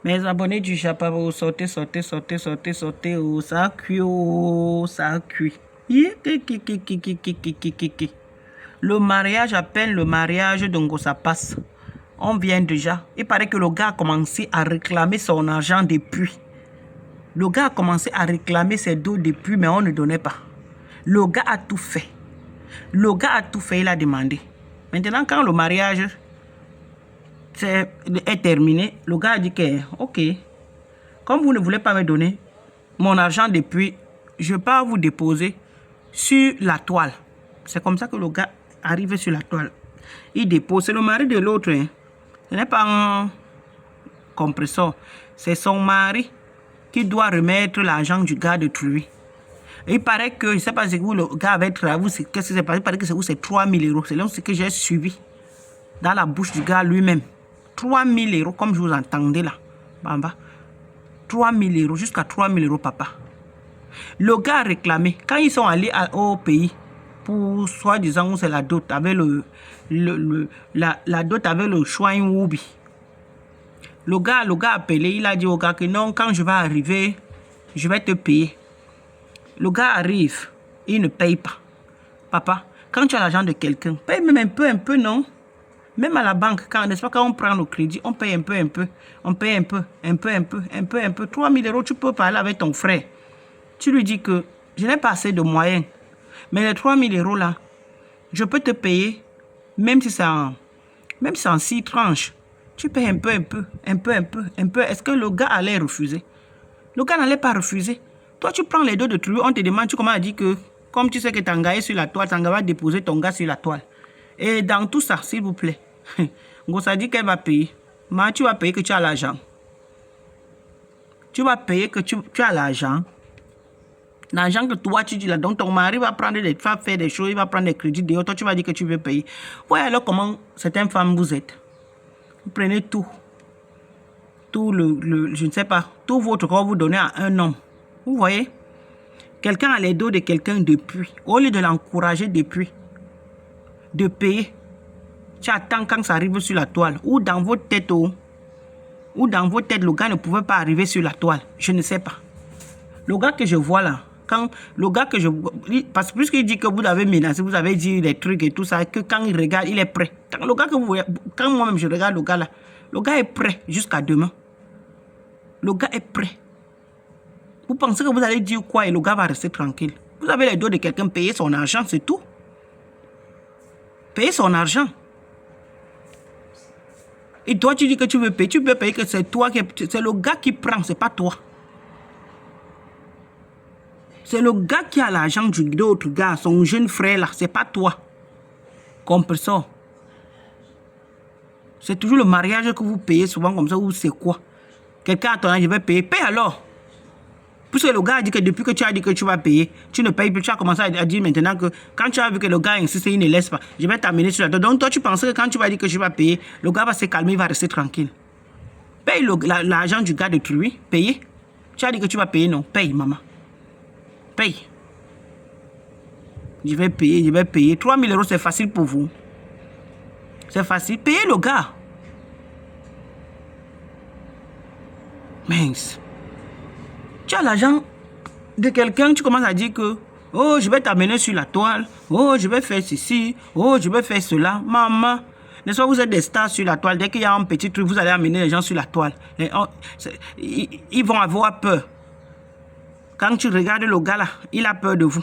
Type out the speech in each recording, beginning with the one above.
Mes abonnés du Japon, vous sortez, sortez, sortez, sortez, sortez. Oh, ça cuit, oh, ça cuit. Le mariage, à peine le mariage de Ngosa passe. On vient déjà. Il paraît que le gars a commencé à réclamer son argent depuis. Le gars a commencé à réclamer ses dos depuis, mais on ne donnait pas. Le gars a tout fait. Le gars a tout fait, il a demandé. Maintenant, quand le mariage est terminé, le gars a dit que, ok, comme vous ne voulez pas me donner mon argent depuis, je vais pas vous déposer sur la toile. C'est comme ça que le gars arrive sur la toile. Il dépose, c'est le mari de l'autre. Hein. Ce n'est pas un compresseur. C'est son mari qui doit remettre l'argent du gars de lui. Il paraît que, je ne sais pas si vous, le gars avait travaillé, qu'est-ce qui s'est passé? Il paraît que c'est 3 000 euros. C'est là ce que j'ai suivi dans la bouche du gars lui-même. 3 000 euros, comme je vous entendais là. Bamba. 3 000 euros, jusqu'à 3 000 euros, papa. Le gars a réclamé. Quand ils sont allés au pays, pour soi-disant où c'est la dot, avec la dot avec le choix Woubi. Le gars a appelé, il a dit au gars que non, quand je vais arriver, je vais te payer. Le gars arrive, il ne paye pas. Papa, quand tu as l'argent de quelqu'un, paye même un peu, non? Même à la banque, n'est-ce pas, quand on prend le crédit, on paye un peu. On paye un peu. 3 000 euros, tu peux parler avec ton frère. Tu lui dis que je n'ai pas assez de moyens. Mais les 3 000 euros là, je peux te payer, même si c'est en 6 tranches. Tu payes un peu. Est-ce que le gars allait refuser? Le gars n'allait pas refuser. Toi, tu prends les dos de truie, on te demande, tu commences à dire que, comme tu sais que Tanga est sur la toile, Tanga va déposer ton gars sur la toile. Et dans tout ça, s'il vous plaît, Ngosa dit qu'elle va payer. Mais tu vas payer que tu as l'argent. Tu vas payer que tu as l'argent. L'argent que toi, tu dis là, donc ton mari va faire des choses, il va prendre des crédits dehors, toi tu vas dire que tu veux payer. Ouais, alors comment certaines femmes vous êtes? Vous prenez tout. Je ne sais pas, tout votre corps vous donnez à un homme. Vous voyez? Quelqu'un a les dos de quelqu'un depuis. Au lieu de l'encourager depuis, de payer, tu attends quand ça arrive sur la toile. Ou dans votre tête, le gars ne pouvait pas arriver sur la toile. Je ne sais pas. Le gars que je vois là, parce que puisqu'il dit que vous avez menacé, vous avez dit des trucs et tout ça, que quand il regarde, il est prêt. Quand moi-même je regarde le gars là, le gars est prêt jusqu'à demain. Le gars est prêt. Vous pensez que vous allez dire quoi et le gars va rester tranquille? Vous avez les dos de quelqu'un, payer son argent, c'est tout. Payer son argent. Et toi, tu dis que tu veux payer que c'est toi c'est le gars qui prend, c'est pas toi. C'est le gars qui a l'argent de l'autre gars, son jeune frère là, c'est pas toi. Compresseur. C'est toujours le mariage que vous payez souvent comme ça, ou c'est quoi? Quelqu'un a ton argent, je vais payer. Paye alors. Puisque le gars a dit que depuis que tu as dit que tu vas payer, tu ne payes plus. Tu as commencé à dire maintenant que quand tu as vu que le gars insiste, il ne laisse pas. Je vais t'amener sur la table. Donc toi, tu pensais que quand tu vas dire que tu vas payer, le gars va se calmer, il va rester tranquille. Paye l'argent du gars de lui. Paye. Tu as dit que tu vas payer, non? Paye, maman. Paye. Je vais payer. 3 000 euros, c'est facile pour vous. C'est facile. Payez le gars. Mince. Tu as l'argent de quelqu'un, tu commences à dire que oh, je vais t'amener sur la toile. Oh, je vais faire ceci. Oh, je vais faire cela. Maman, n'est-ce pas, vous êtes des stars sur la toile. Dès qu'il y a un petit truc, vous allez amener les gens sur la toile. Ils vont avoir peur. Quand tu regardes le gars là, il a peur de vous.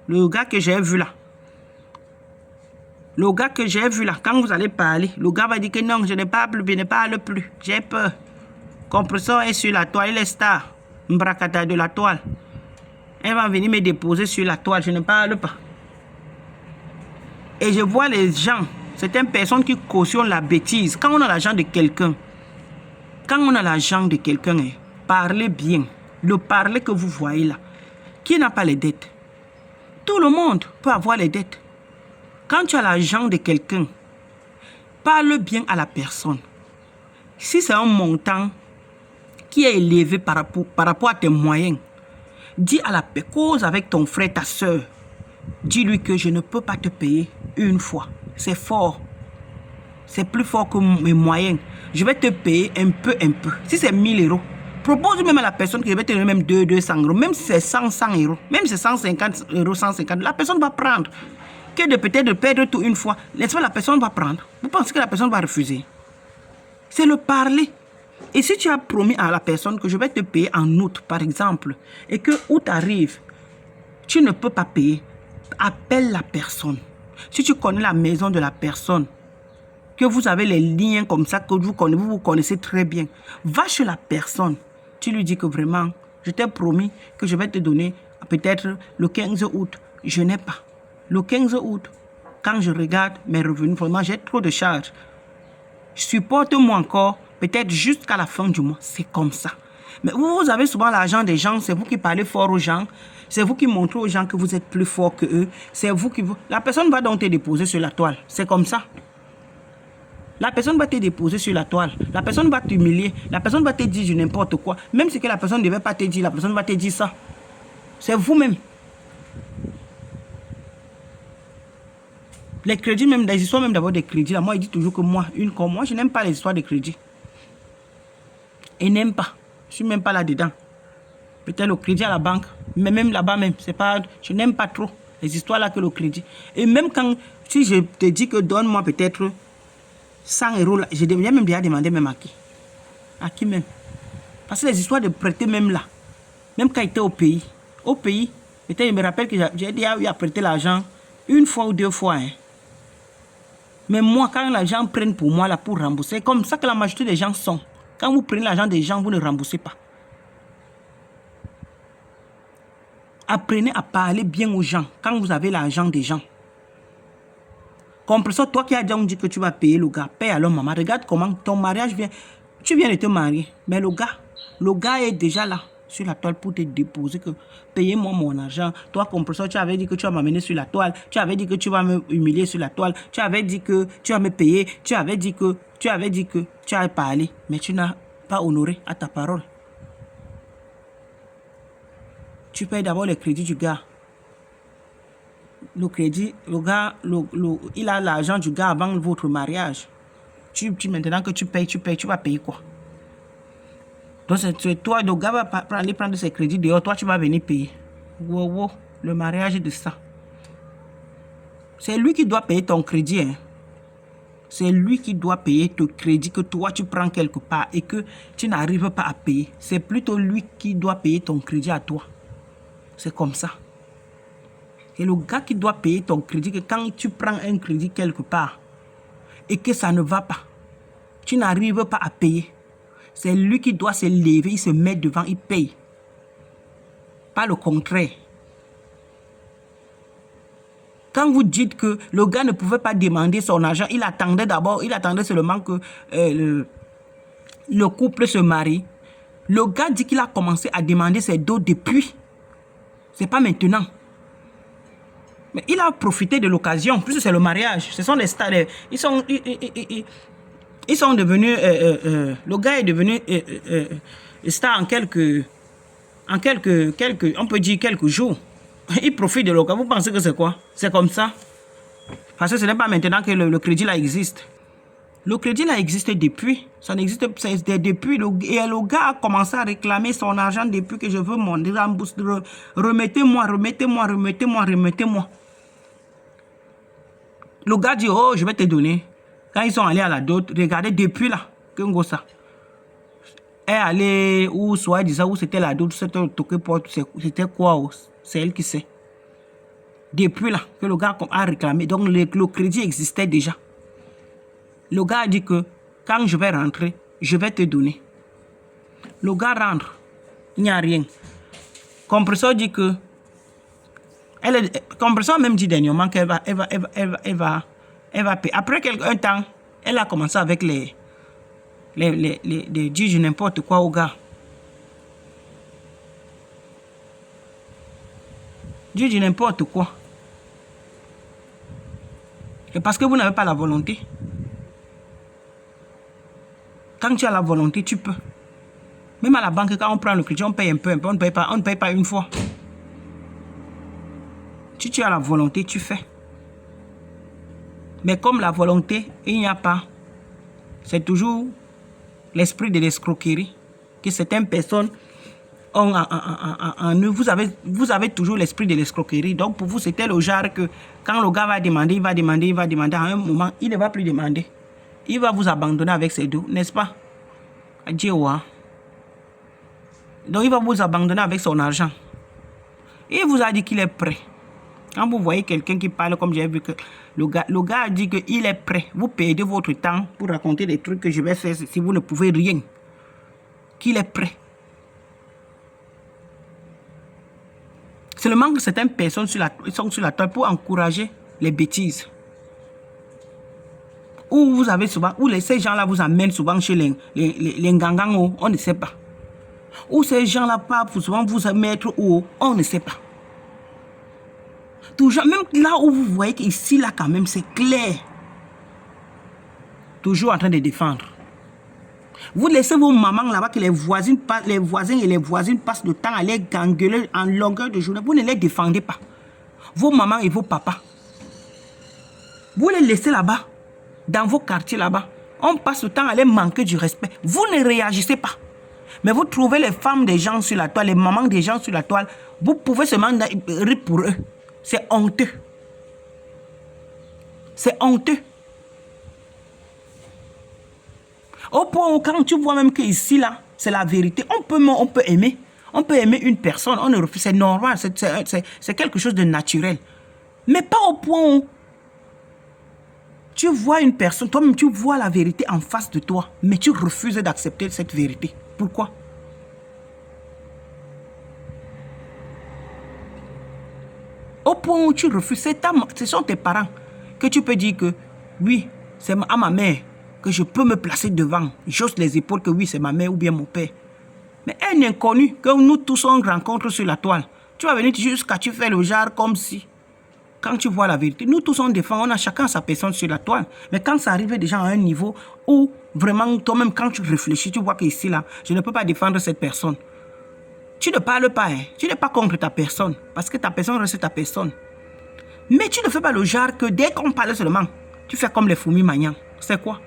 Le gars que j'ai vu là. Le gars que j'ai vu là, quand vous allez parler, le gars va dire que non, je ne parle plus, je ne parle plus. J'ai peur. Compresseur est sur la toile, il est star. Mbrakata de la toile. Elle va venir me déposer sur la toile, je ne parle pas. Et je vois les gens, certaines personnes qui cautionnent la bêtise. Quand on a l'argent de quelqu'un, parlez bien. Le parler que vous voyez là. Qui n'a pas les dettes? Tout le monde peut avoir les dettes. Quand tu as l'argent de quelqu'un, parle bien à la personne. Si c'est un montant qui est élevé par rapport à tes moyens, dis à la cause avec ton frère, ta soeur. Dis-lui que je ne peux pas te payer une fois. C'est fort. c'est plus fort que mes moyens. Je vais te payer un peu. Si c'est 1000 euros, propose même à la personne que je vais te donner même 200 euros. Même si c'est 100 euros, même si c'est 150 euros, 150, la personne va prendre. Que de peut-être de perdre tout une fois, n'est-ce pas, la personne va prendre. Vous pensez que la personne va refuser? C'est le parler. Et si tu as promis à la personne que je vais te payer en août, par exemple, et que août arrive, tu ne peux pas payer, appelle la personne. Si tu connais la maison de la personne, que vous avez les liens comme ça, que vous connaissez très bien, va chez la personne. Tu lui dis que vraiment, je t'ai promis que je vais te donner peut-être le 15 août. Je n'ai pas. Le 15 août, quand je regarde mes revenus, vraiment, j'ai trop de charges. Supporte-moi encore, peut-être jusqu'à la fin du mois. C'est comme ça. Mais vous avez souvent l'argent des gens, c'est vous qui parlez fort aux gens, c'est vous qui montrez aux gens que vous êtes plus fort que eux, c'est vous qui... La personne va donc te déposer sur la toile. C'est comme ça. La personne va te déposer sur la toile. La personne va t'humilier. La personne va te dire n'importe quoi. Même ce que la personne ne devait pas te dire, la personne va te dire ça. C'est vous-même. Les crédits, même les histoires même d'avoir des crédits, là, moi, il dit toujours que moi, je n'aime pas les histoires de crédits. Et n'aime pas. Je ne suis même pas là-dedans. Peut-être le crédit à la banque, mais même là-bas même, c'est pas, je n'aime pas trop les histoires là que le crédit. Et même quand, si je te dis que donne-moi peut-être 100 euros, là, je devrais même déjà demander même à qui. À qui même. Parce que les histoires de prêter même là, même quand il était au pays, peut-être je me rappelle que j'ai déjà eu à prêter l'argent une fois ou deux fois. Hein. Mais moi, quand les gens prennent pour moi là pour rembourser, c'est comme ça que la majorité des gens sont. Quand vous prenez l'argent des gens, vous ne remboursez pas. Apprenez à parler bien aux gens quand vous avez l'argent des gens. Comme ça, toi qui as déjà dit que tu vas payer le gars, paye alors maman. Regarde comment ton mariage vient. Tu viens de te marier, mais le gars est déjà là sur la toile pour te déposer que payez-moi mon argent. Toi, comme ça, tu avais dit que tu vas m'amener sur la toile. Tu avais dit que tu vas me humilier sur la toile. Tu avais dit que tu vas me payer. Tu avais dit que tu as parlé, mais tu n'as pas honoré à ta parole. Tu payes d'abord les crédits du gars. Le crédit, le gars, il a l'argent du gars avant votre mariage. Maintenant que tu payes, tu vas payer quoi? Donc c'est toi, le gars va aller prendre ses crédits dehors, toi tu vas venir payer. Wow, le mariage est de ça. C'est lui qui doit payer ton crédit. Hein. C'est lui qui doit payer ton crédit que toi tu prends quelque part et que tu n'arrives pas à payer. C'est plutôt lui qui doit payer ton crédit à toi. C'est comme ça. C'est le gars qui doit payer ton crédit, que quand tu prends un crédit quelque part et que ça ne va pas, tu n'arrives pas à payer. C'est lui qui doit se lever, il se met devant, il paye. Pas le contraire. Quand vous dites que le gars ne pouvait pas demander son argent, il attendait seulement que le couple se marie. Le gars dit qu'il a commencé à demander ses dons depuis. C'est pas maintenant. Mais il a profité de l'occasion, puisque c'est le mariage. Ce sont des stars. Ils sont devenus... le gars est devenu star en quelques... On peut dire quelques jours. Il profite de l'occasion. Vous pensez que c'est quoi? C'est comme ça. Parce que ce n'est pas maintenant que le crédit là existe. Le crédit là existe depuis. Ça n'existe pas depuis. Et le gars a commencé à réclamer son argent depuis que je veux mon remboursement. Remettez-moi. Le gars dit, oh, je vais te donner. Quand ils sont allés à la dot, regardez, depuis là, que Ngosa est allé, ou soit disant, où c'était la dot, c'était quoi, c'est elle qui sait. Depuis là, que le gars a réclamé, donc le crédit existait déjà. Le gars a dit que, quand je vais rentrer, je vais te donner. Le gars rentre, il n'y a rien. Compresseur dit que, Compresseur même dit dernièrement qu'elle va payer. Après un temps, elle a commencé avec les juges n'importe quoi au gars. Juge n'importe quoi. Et parce que vous n'avez pas la volonté. Quand tu as la volonté, tu peux. Même à la banque, quand on prend le crédit, on paye un peu, on ne paye pas une fois. Si tu as la volonté, tu fais. Mais comme la volonté, il n'y a pas, c'est toujours l'esprit de l'escroquerie que certaines personnes ont en eux. Vous avez toujours l'esprit de l'escroquerie. Donc pour vous, c'était le genre que quand le gars va demander, il va demander, à un moment, il ne va plus demander. Il va vous abandonner avec ses dos, n'est-ce pas? Adieu. Donc il va vous abandonner avec son argent. Il vous a dit qu'il est prêt. Quand vous voyez quelqu'un qui parle comme j'ai vu que le gars a dit qu'il est prêt. Vous perdez votre temps pour raconter des trucs que je vais faire si vous ne pouvez rien. Qu'il est prêt. Seulement que certaines personnes sont sur la toile pour encourager les bêtises. Où vous avez souvent, où ces gens-là vous amènent souvent chez les ngangangos, on ne sait pas. Où ces gens-là partent souvent vous mettre où, on ne sait pas. Toujours, même là où vous voyez qu'ici, là quand même, c'est clair. Toujours en train de défendre. Vous laissez vos mamans là-bas que les voisins et les voisines passent le temps à les gangueuler en longueur de journée. Vous ne les défendez pas. Vos mamans et vos papas. Vous les laissez là-bas, dans vos quartiers là-bas. On passe le temps à les manquer du respect. Vous ne réagissez pas. Mais vous trouvez les femmes des gens sur la toile, les mamans des gens sur la toile. Vous pouvez seulement rire pour eux. C'est honteux. C'est honteux. Au point où quand tu vois même qu'ici, là, c'est la vérité, on peut aimer. On peut aimer une personne, on ne refuse, c'est normal, c'est quelque chose de naturel. Mais pas au point où tu vois une personne, toi-même tu vois la vérité en face de toi, mais tu refuses d'accepter cette vérité. Pourquoi? Au point où tu refuses, ce sont tes parents que tu peux dire que oui, c'est à ma mère que je peux me placer devant. J'ose les épaules que oui, c'est ma mère ou bien mon père. Mais un inconnu que nous tous on rencontre sur la toile, tu vas venir jusqu'à tu fais le genre comme si, quand tu vois la vérité, nous tous on défend, on a chacun sa personne sur la toile. Mais quand ça arrive déjà à un niveau où vraiment toi-même quand tu réfléchis, tu vois qu'ici là, je ne peux pas défendre cette personne. Tu ne parles pas, hein. Tu n'es pas contre ta personne, parce que ta personne reste ta personne. Mais tu ne fais pas le genre que dès qu'on parle seulement, tu fais comme les fourmis maniants. C'est quoi?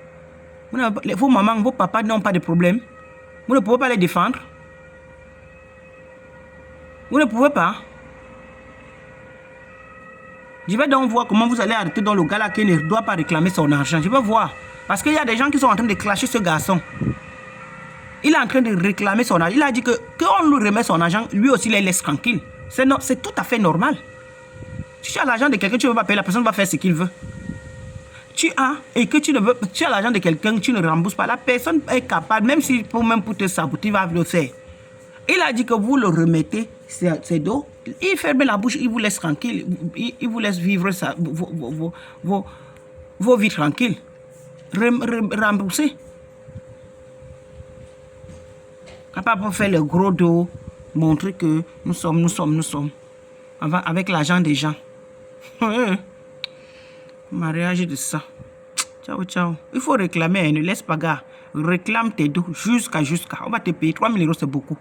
Vos mamans, vos papas n'ont pas de problème. Vous ne pouvez pas les défendre. Vous ne pouvez pas. Je vais donc voir comment vous allez arrêter dans le gars là qui ne doit pas réclamer son argent. Je vais voir. Parce qu'il y a des gens qui sont en train de clasher ce garçon. Il est en train de réclamer son argent. Il a dit que on lui remet son argent, lui aussi les laisse tranquille. C'est tout à fait normal. Si tu as l'argent de quelqu'un, tu ne veux pas payer, la personne va faire ce qu'il veut. Tu as l'argent de quelqu'un, tu ne rembourses pas. La personne est capable, même si pour te saboter, il va le faire. Il a dit que vous le remettez, c'est dos. Il ferme la bouche, il vous laisse tranquille. Il vous laisse vivre vos vies tranquilles. Rembourser. Pas pour faire le gros dos, montrer que nous sommes. Avec l'argent des gens. Mariage de ça. Ciao, ciao. Il faut réclamer, ne laisse pas gars. Réclame tes dos jusqu'à. On va te payer 3 000 €, c'est beaucoup.